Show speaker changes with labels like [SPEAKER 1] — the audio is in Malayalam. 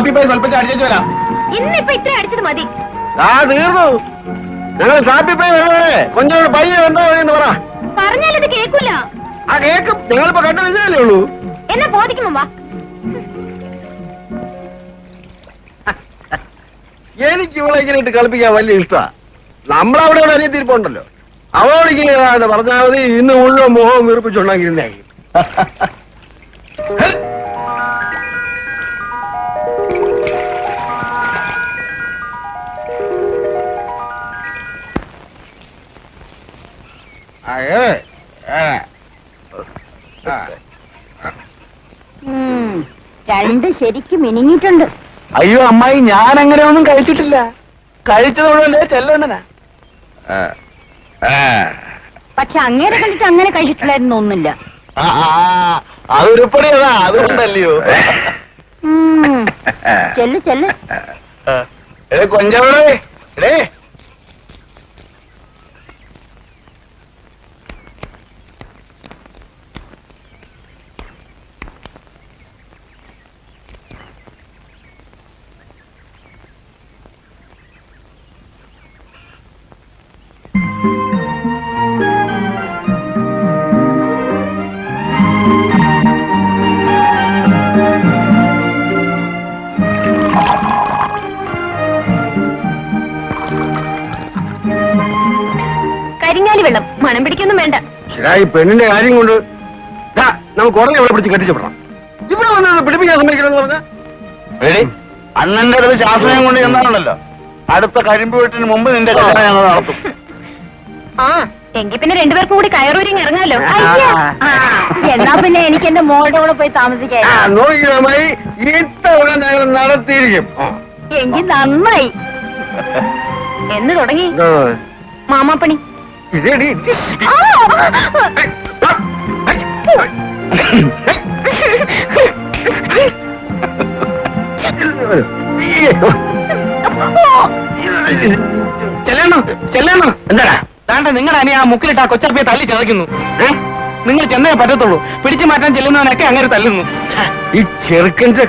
[SPEAKER 1] ഷാപ്പിൽ പോയി സ്വല്പം അടിച്ചു വരാം.
[SPEAKER 2] ഇന്നിപ്പോ ഇത്ര അടിച്ചത് മതി.
[SPEAKER 1] തീർന്നു. ഞങ്ങൾ ഷാപ്പിൽ പോയി കൊഞ്ചോട് പയ്യെ എന്താ എന്ന് പറ.
[SPEAKER 2] പറഞ്ഞാലത് കേൾക്കൂല.
[SPEAKER 1] ആ കേക്കും. ഞങ്ങളിപ്പോ കണ്ടു വെച്ചല്ലേ ഉള്ളൂ.
[SPEAKER 2] എന്നാ ബോധിക്കുമ്പോ വാ.
[SPEAKER 1] എനിക്ക് ഇവളെ ഇങ്ങനെ ഇട്ട് കളിപ്പിക്കാൻ വലിയ ഇഷ്ടമാണ്. നമ്മളവിടെ ഒരു അനിയത്തിരിപ്പുണ്ടല്ലോ, അവളിങ്ങനെ പറഞ്ഞാൽ മതി. ഇന്ന് മുഴുവൻ മുഖവും വീർപ്പിച്ചുണ്ടാക്കിയിരുന്നേ.
[SPEAKER 2] രണ്ട് ശരിക്കും മിനിങ്ങിട്ടുണ്ട്.
[SPEAKER 1] അയ്യോ അമ്മായി, ഞാൻ അങ്ങനെ ഒന്നും കഴിച്ചിട്ടില്ല. കഴിച്ചതോടല്ലേ ചെല്ലണ്ണനാ.
[SPEAKER 2] പക്ഷെ അങ്ങേരെ കണ്ടിട്ട് അങ്ങനെ കഴിച്ചിട്ടില്ലായിരുന്നു ഒന്നുമില്ല.
[SPEAKER 1] അതൊരുപടിയതാ, അതുകൊണ്ടല്ലയോ.
[SPEAKER 2] ചെല്ല് ചെല്ല്.
[SPEAKER 1] കൊഞ്ചവളേ
[SPEAKER 2] കരിങ്ങാലി വെള്ളം മണം പിടിക്കൊന്നും വേണ്ട.
[SPEAKER 1] ശരിയായി പെണ്ണിന്റെ കാര്യം കൊണ്ട് നമുക്ക് ഉടനെ ഇവിടെ പിടിച്ച് കെട്ടിച്ചപ്പെടണം. ഇവിടെ വന്നത് പിടിപ്പിക്കാൻ സമ്മതിക്കണമെന്ന് പറഞ്ഞ അണ്ണന്റെ അടുത്ത് ശാസ്ത്രം കൊണ്ട് എന്താണല്ലോ, അടുത്ത കരിമ്പ് വീട്ടിന് മുമ്പ് നിന്റെ കല്യാണം ഞങ്ങൾ നടത്തും.
[SPEAKER 2] ആ എങ്കിൽ പിന്നെ രണ്ടുപേർക്കും കൂടി കയറൂരിങ് ഇറങ്ങാലോ. എന്നാ പിന്നെ എനിക്ക് എന്റെ മോളുടെ കൂടെ പോയി താമസിക്കാം.
[SPEAKER 1] നോക്കിയമായി ഇത്തവണ ഞങ്ങൾ നടത്തിയിരിക്കും.
[SPEAKER 2] എങ്കിൽ നന്നായി. എന്ന് തുടങ്ങി മാമാപ്പണി.
[SPEAKER 1] ചെല്ലണോ ചെല്ലണോ? എന്താ താണ്ട നിങ്ങളുടെ അനി ആ മുക്കിലിട്ട് ആ കൊച്ചപ്പിയെ തല്ലി ചതയ്ക്കുന്നു. നിങ്ങൾ ചെന്നേ പറ്റത്തുള്ളൂ. പിടിച്ചു മാറ്റാൻ ചെല്ലുന്നവനൊക്കെ അങ്ങനെ തല്ലുന്നു. ഈ ചെറുക്കന്റെ